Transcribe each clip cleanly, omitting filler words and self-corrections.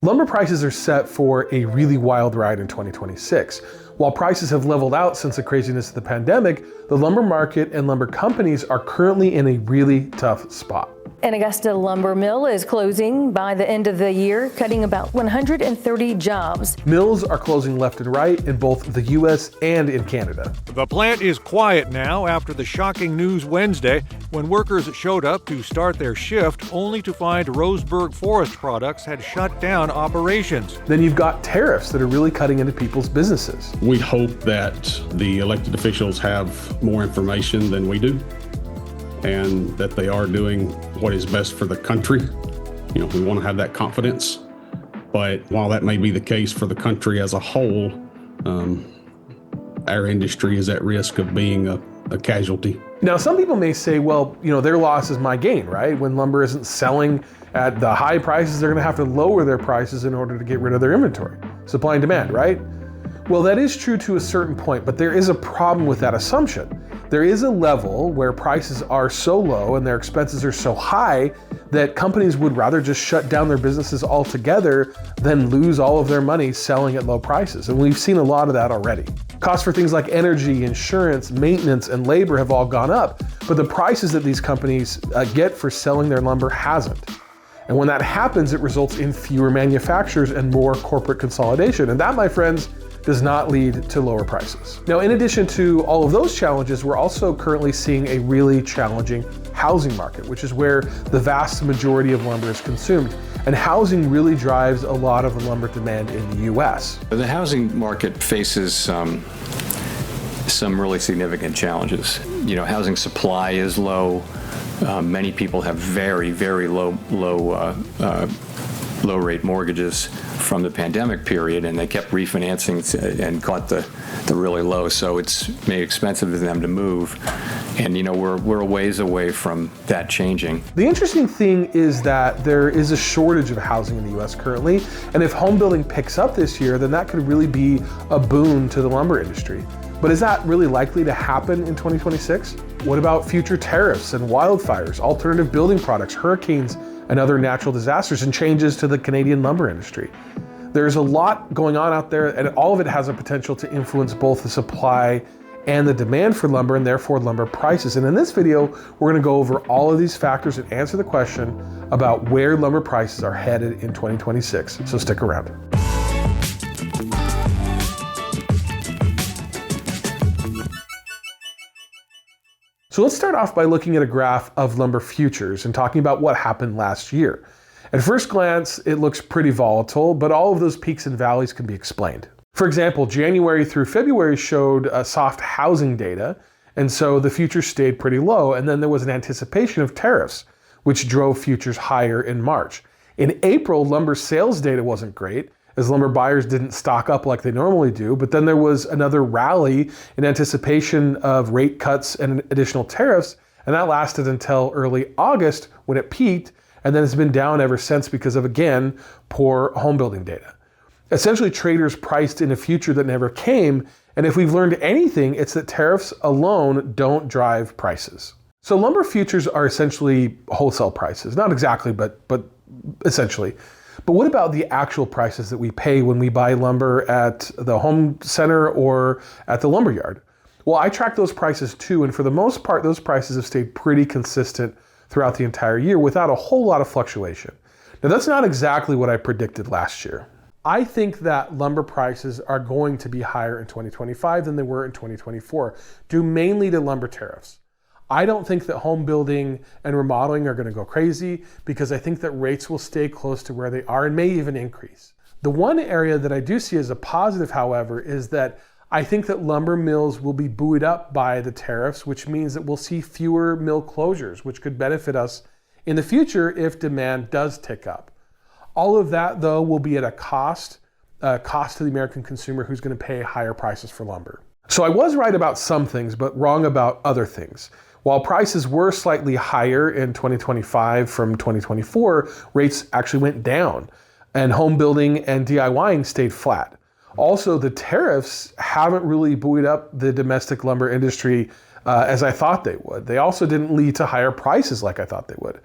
Lumber prices are set for a really wild ride in 2026. While prices have leveled out since the craziness of the pandemic, the lumber market and lumber companies are currently in a really tough spot. An Augusta lumber mill is closing by the end of the year, cutting about 130 jobs. Mills are closing left and right in both the U.S. and in Canada. The plant is quiet now after the shocking news Wednesday when workers showed up to start their shift only to find Roseburg Forest Products had shut down operations. Then you've got tariffs that are really cutting into people's businesses. We hope that the elected officials have more information than we do, and that they are doing what is best for the country. We want to have that confidence. But while that may be the case for the country as a whole, our industry is at risk of being a casualty. Now, some people may say, well, their loss is my gain, right? When lumber isn't selling at the high prices, they're going to have to lower their prices in order to get rid of their inventory. Supply and demand, right? Well, that is true to a certain point, but there is a problem with that assumption. There is a level where prices are so low and their expenses are so high that companies would rather just shut down their businesses altogether than lose all of their money selling at low prices. And we've seen a lot of that already. Costs for things like energy, insurance, maintenance, and labor have all gone up, but the prices that these companies get for selling their lumber hasn't. And when that happens, it results in fewer manufacturers and more corporate consolidation. And that, my friends, does not lead to lower prices. Now, in addition to all of those challenges, we're also currently seeing a really challenging housing market, which is where the vast majority of lumber is consumed. And housing really drives a lot of the lumber demand in the US. The housing market faces some really significant challenges. Housing supply is low. Many people have very, very low rate mortgages from the pandemic period, and they kept refinancing and caught the really low, so it's made it expensive for them to move. And we're a ways away from that changing. The interesting thing is that there is a shortage of housing in the US currently, and if home building picks up this year, then that could really be a boon to the lumber industry. But is that really likely to happen in 2026? What about future tariffs and wildfires, alternative building products, hurricanes, and other natural disasters, and changes to the Canadian lumber industry? There's a lot going on out there, and all of it has a potential to influence both the supply and the demand for lumber, and therefore lumber prices. And in this video, we're going to go over all of these factors and answer the question about where lumber prices are headed in 2026. So stick around. So let's start off by looking at a graph of lumber futures and talking about what happened last year. At first glance, it looks pretty volatile, but all of those peaks and valleys can be explained. For example, January through February showed soft housing data, and so the futures stayed pretty low, and then there was an anticipation of tariffs, which drove futures higher in March. In April, lumber sales data wasn't great, as lumber buyers didn't stock up like they normally do, but then there was another rally in anticipation of rate cuts and additional tariffs, and that lasted until early August when it peaked, and then it's been down ever since because of, again, poor home building data. Essentially, traders priced in a future that never came, and if we've learned anything, it's that tariffs alone don't drive prices. So lumber futures are essentially wholesale prices. Not exactly, but essentially. But what about the actual prices that we pay when we buy lumber at the home center or at the lumber yard? Well, I track those prices too, and for the most part, those prices have stayed pretty consistent throughout the entire year without a whole lot of fluctuation. Now, that's not exactly what I predicted last year. I think that lumber prices are going to be higher in 2025 than they were in 2024, due mainly to lumber tariffs. I don't think that home building and remodeling are going to go crazy because I think that rates will stay close to where they are and may even increase. The one area that I do see as a positive, however, is that I think that lumber mills will be buoyed up by the tariffs, which means that we'll see fewer mill closures, which could benefit us in the future if demand does tick up. All of that, though, will be at a cost to the American consumer who's going to pay higher prices for lumber. So I was right about some things, but wrong about other things. While prices were slightly higher in 2025 from 2024, rates actually went down, and home building and DIYing stayed flat. Also, the tariffs haven't really buoyed up the domestic lumber industry as I thought they would. They also didn't lead to higher prices like I thought they would.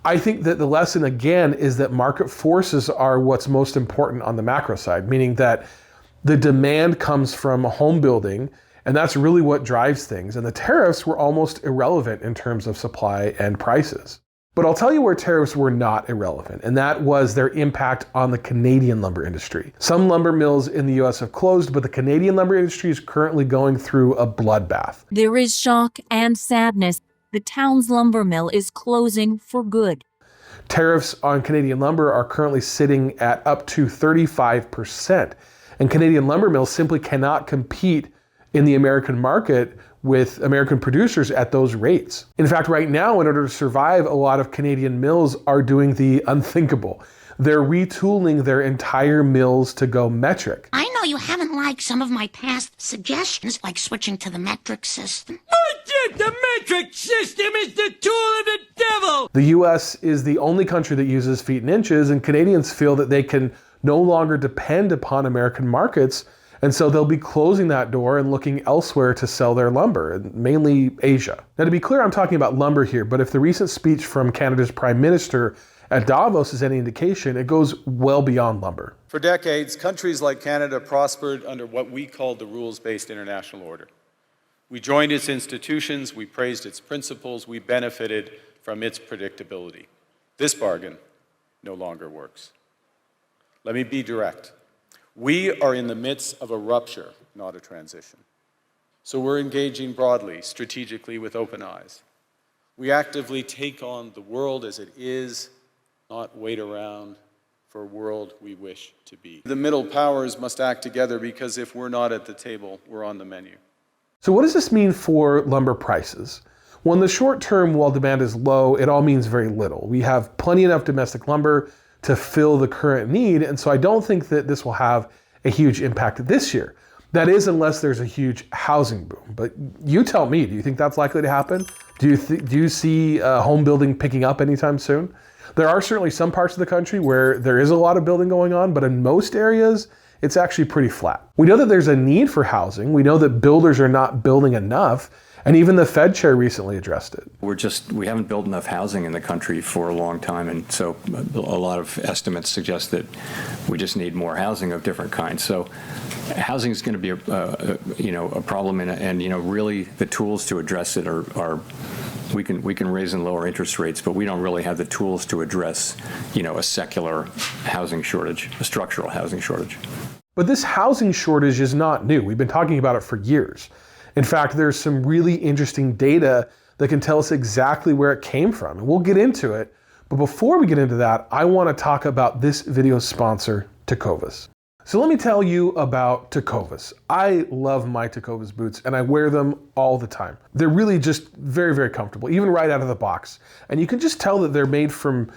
I think that the lesson again is that market forces are what's most important on the macro side, meaning that the demand comes from home building, and that's really what drives things. And the tariffs were almost irrelevant in terms of supply and prices. But I'll tell you where tariffs were not irrelevant, and that was their impact on the Canadian lumber industry. Some lumber mills in the US have closed, but the Canadian lumber industry is currently going through a bloodbath. There is shock and sadness. The town's lumber mill is closing for good. Tariffs on Canadian lumber are currently sitting at up to 35%, and Canadian lumber mills simply cannot compete in the American market with American producers at those rates. In fact, right now, in order to survive, a lot of Canadian mills are doing the unthinkable. They're retooling their entire mills to go metric. I know you haven't liked some of my past suggestions, like switching to the metric system. The metric system is the tool of the devil! The US is the only country that uses feet and inches, and Canadians feel that they can no longer depend upon American markets, and so they'll be closing that door and looking elsewhere to sell their lumber, mainly Asia. Now, to be clear, I'm talking about lumber here, but if the recent speech from Canada's Prime Minister at Davos is any indication, it goes well beyond lumber. For decades, countries like Canada prospered under what we called the rules-based international order. We joined its institutions, we praised its principles, we benefited from its predictability. This bargain no longer works. Let me be direct. We are in the midst of a rupture, not a transition. So we're engaging broadly, strategically, with open eyes. We actively take on the world as it is, not wait around for a world we wish to be. The middle powers must act together, because if we're not at the table, we're on the menu. So what does this mean for lumber prices? Well, in the short term, while demand is low, it all means very little. We have plenty enough domestic lumber to fill the current need, and so I don't think that this will have a huge impact this year. That is, unless there's a huge housing boom. But you tell me, do you think that's likely to happen? Do you see home building picking up anytime soon? There are certainly some parts of the country where there is a lot of building going on, but in most areas, it's actually pretty flat. We know that there's a need for housing. We know that builders are not building enough, and even the Fed chair recently addressed it. We haven't built enough housing in the country for a long time, and so a lot of estimates suggest that we just need more housing of different kinds. So housing is going to be a problem, and really the tools to address it are we can raise and lower interest rates, but we don't really have the tools to address a secular housing shortage, a structural housing shortage. But this housing shortage is not new. We've been talking about it for years. In fact, there's some really interesting data that can tell us exactly where it came from, and we'll get into it. But before we get into that, I want to talk about this video's sponsor, Tecovas. So let me tell you about Tecovas. I love my Tecovas boots, and I wear them all the time. They're really just very, very comfortable, even right out of the box. And you can just tell that they're made from,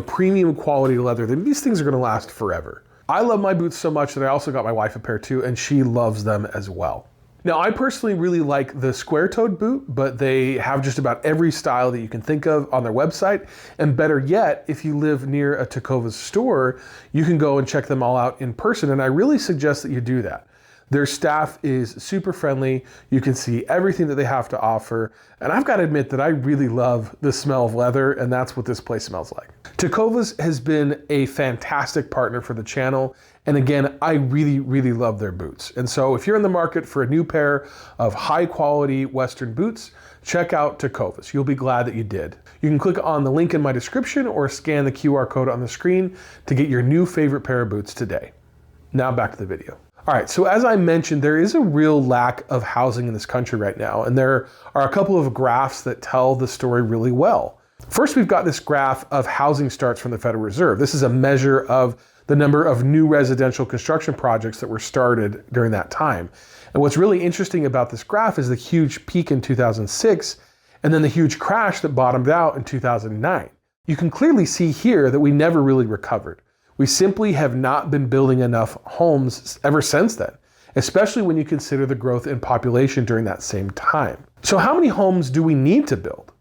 premium quality leather. These things are going to last forever. I love my boots so much that I also got my wife a pair too, and she loves them as well. Now, I personally really like the square-toed boot, but they have just about every style that you can think of on their website. And better yet, if you live near a Tecovas store, you can go and check them all out in person, and I really suggest that you do that. Their staff is super friendly. You can see everything that they have to offer. And I've got to admit that I really love the smell of leather, and that's what this place smells like. Tecovas has been a fantastic partner for the channel. And again, I really, really love their boots. And so if you're in the market for a new pair of high quality Western boots, check out Tecovas. You'll be glad that you did. You can click on the link in my description or scan the QR code on the screen to get your new favorite pair of boots today. Now back to the video. All right, so as I mentioned, there is a real lack of housing in this country right now, and there are a couple of graphs that tell the story really well. First, we've got this graph of housing starts from the Federal Reserve. This is a measure of the number of new residential construction projects that were started during that time. And what's really interesting about this graph is the huge peak in 2006, and then the huge crash that bottomed out in 2009. You can clearly see here that we never really recovered. We simply have not been building enough homes ever since then, especially when you consider the growth in population during that same time. So how many homes do we need to build?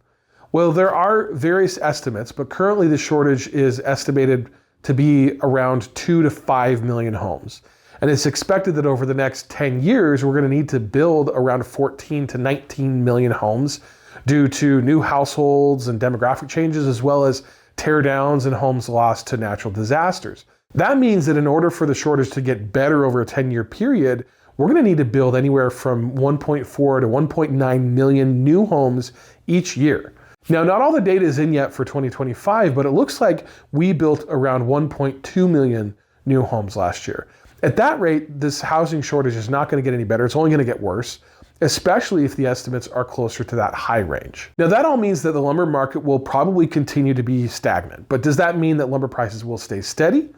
Well, there are various estimates, but currently the shortage is estimated to be around 2 to 5 million homes. And it's expected that over the next 10 years, we're going to need to build around 14 to 19 million homes due to new households and demographic changes, as well as tear downs and homes lost to natural disasters. That means that in order for the shortage to get better over a 10-year period, we're going to need to build anywhere from 1.4 to 1.9 million new homes each year. Now, not all the data is in yet for 2025, but it looks like we built around 1.2 million new homes last year. At that rate, this housing shortage is not going to get any better. It's only going to get worse, especially if the estimates are closer to that high range. Now, that all means that the lumber market will probably continue to be stagnant. But does that mean that lumber prices will stay steady?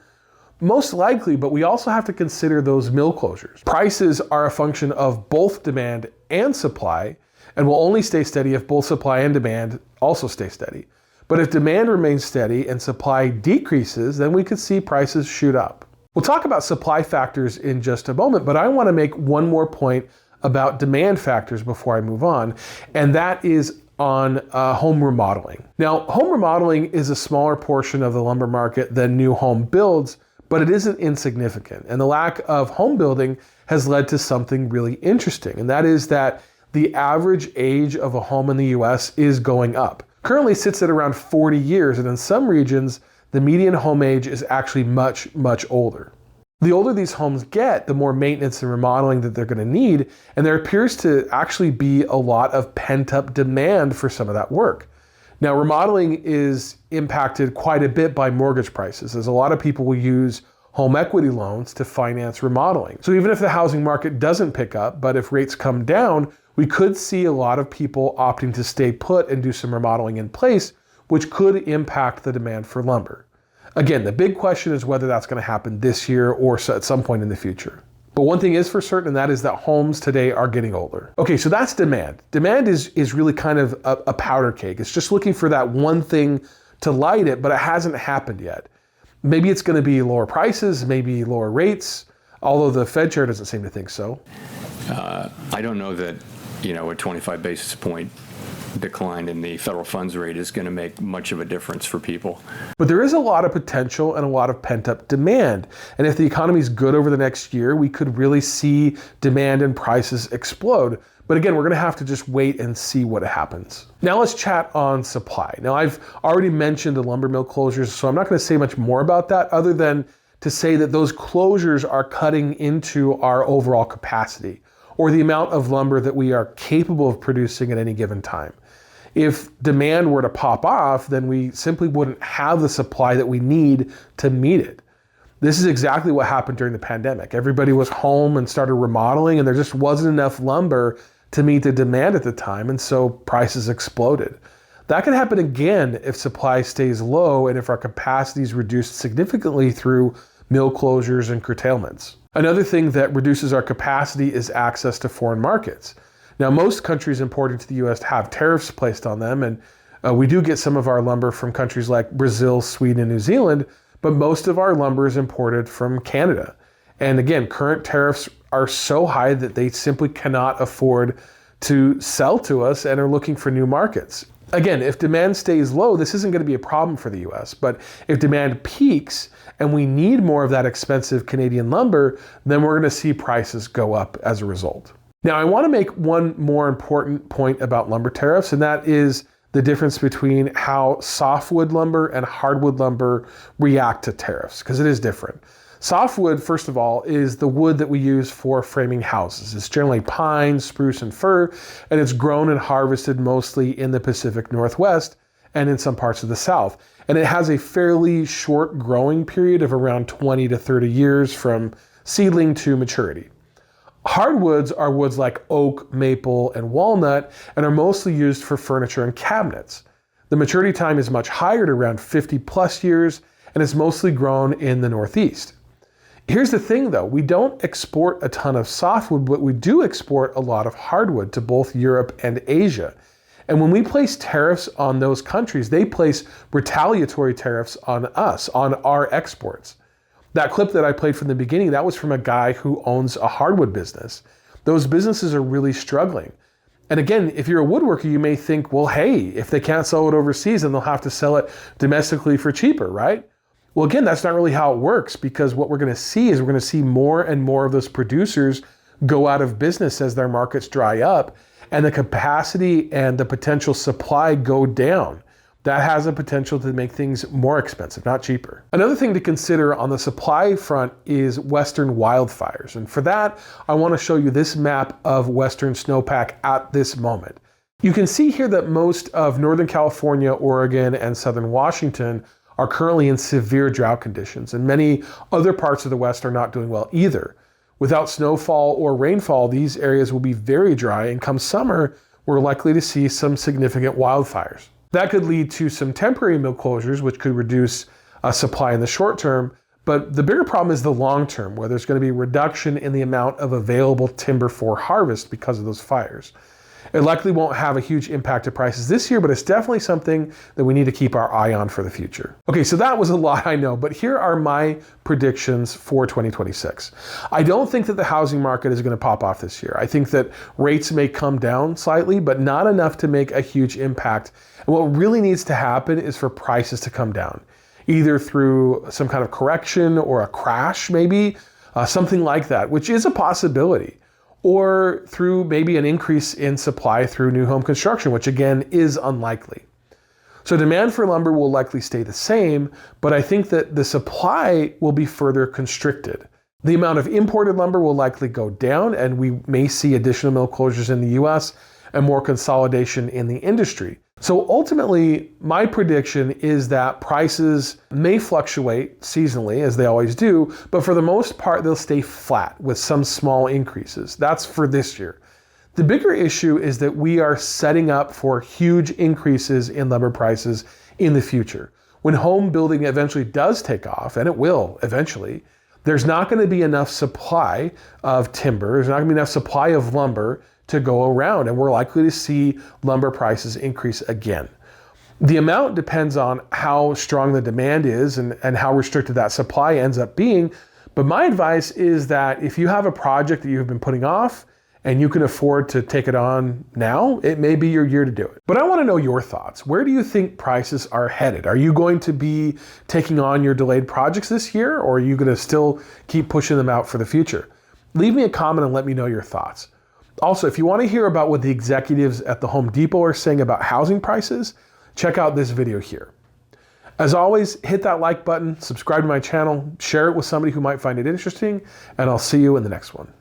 Most likely, but we also have to consider those mill closures. Prices are a function of both demand and supply, and will only stay steady if both supply and demand also stay steady. But if demand remains steady and supply decreases, then we could see prices shoot up. We'll talk about supply factors in just a moment, but I want to make one more point about demand factors before I move on, and that is on home remodeling. Now, home remodeling is a smaller portion of the lumber market than new home builds, but it isn't insignificant. And the lack of home building has led to something really interesting, and that is that the average age of a home in the US is going up. Currently sits at around 40 years, and in some regions, the median home age is actually much, much older. The older these homes get, the more maintenance and remodeling that they're going to need, and there appears to actually be a lot of pent-up demand for some of that work. Now, remodeling is impacted quite a bit by mortgage prices, as a lot of people will use home equity loans to finance remodeling. So even if the housing market doesn't pick up, but if rates come down, we could see a lot of people opting to stay put and do some remodeling in place, which could impact the demand for lumber. Again, the big question is whether that's going to happen this year or at some point in the future. But one thing is for certain, and that is that homes today are getting older. Okay, so that's demand. Demand is really kind of a powder cake. It's just looking for that one thing to light it, but it hasn't happened yet. Maybe it's going to be lower prices, maybe lower rates, although the Fed chair doesn't seem to think so. I don't know that, a 25 basis point decline in the federal funds rate is going to make much of a difference for people. But there is a lot of potential and a lot of pent-up demand. And if the economy is good over the next year, we could really see demand and prices explode. But again, we're going to have to just wait and see what happens. Now let's chat on supply. Now I've already mentioned the lumber mill closures, so I'm not going to say much more about that other than to say that those closures are cutting into our overall capacity, or the amount of lumber that we are capable of producing at any given time. If demand were to pop off, then we simply wouldn't have the supply that we need to meet it. This is exactly what happened during the pandemic. Everybody was home and started remodeling, and there just wasn't enough lumber to meet the demand at the time, and so prices exploded. That could happen again if supply stays low and if our capacity is reduced significantly through mill closures and curtailments. Another thing that reduces our capacity is access to foreign markets. Now, most countries importing to the US have tariffs placed on them, and we do get some of our lumber from countries like Brazil, Sweden, and New Zealand, but most of our lumber is imported from Canada. And again, current tariffs are so high that they simply cannot afford to sell to us and are looking for new markets. Again, if demand stays low, this isn't going to be a problem for the US, but if demand peaks and we need more of that expensive Canadian lumber, then we're going to see prices go up as a result. Now, I want to make one more important point about lumber tariffs, and that is the difference between how softwood lumber and hardwood lumber react to tariffs, because it is different. Softwood, first of all, is the wood that we use for framing houses. It's generally pine, spruce, and fir, and it's grown and harvested mostly in the Pacific Northwest and in some parts of the South. And it has a fairly short growing period of around 20 to 30 years from seedling to maturity. Hardwoods are woods like oak, maple, and walnut, and are mostly used for furniture and cabinets. The maturity time is much higher at around 50 plus years, and is mostly grown in the Northeast. Here's the thing though, we don't export a ton of softwood, but we do export a lot of hardwood to both Europe and Asia. And when we place tariffs on those countries, they place retaliatory tariffs on us, on our exports. That clip that I played from the beginning, that was from a guy who owns a hardwood business. Those businesses are really struggling. And again, if you're a woodworker, you may think, well, hey, if they can't sell it overseas, then they'll have to sell it domestically for cheaper, right? Well, again, that's not really how it works, because what we're going to see is we're going to see more and more of those producers go out of business as their markets dry up, and the capacity and the potential supply go down. That has a potential to make things more expensive, not cheaper. Another thing to consider on the supply front is western wildfires. And for that, I want to show you this map of western snowpack at this moment. You can see here that most of Northern California, Oregon, and Southern Washington are currently in severe drought conditions, and many other parts of the West are not doing well either. Without snowfall or rainfall, these areas will be very dry, and come summer, we're likely to see some significant wildfires. That could lead to some temporary mill closures, which could reduce supply in the short term, but the bigger problem is the long term, where there's going to be a reduction in the amount of available timber for harvest because of those fires. It likely won't have a huge impact to prices this year, but it's definitely something that we need to keep our eye on for the future. Okay, so that was a lot, I know, but here are my predictions for 2026. I don't think that the housing market is going to pop off this year. I think that rates may come down slightly, but not enough to make a huge impact. And what really needs to happen is for prices to come down, either through some kind of correction or a crash, maybe, something like that, which is a possibility, or through maybe an increase in supply through new home construction, which again is unlikely. So demand for lumber will likely stay the same, but I think that the supply will be further constricted. The amount of imported lumber will likely go down, and we may see additional mill closures in the US and more consolidation in the industry. So ultimately, my prediction is that prices may fluctuate seasonally, as they always do, but for the most part, they'll stay flat with some small increases. That's for this year. The bigger issue is that we are setting up for huge increases in lumber prices in the future. When home building eventually does take off, and it will eventually, there's not going to be enough supply of timber, there's not going to be enough supply of lumber to go around, and we're likely to see lumber prices increase again. The amount depends on how strong the demand is and how restricted that supply ends up being, but my advice is that if you have a project that you've been putting off and you can afford to take it on now, it may be your year to do it. But I want to know your thoughts. Where do you think prices are headed? Are you going to be taking on your delayed projects this year, or are you going to still keep pushing them out for the future? Leave me a comment and let me know your thoughts. Also, if you want to hear about what the executives at the Home Depot are saying about housing prices, check out this video here. As always, hit that like button, subscribe to my channel, share it with somebody who might find it interesting, and I'll see you in the next one.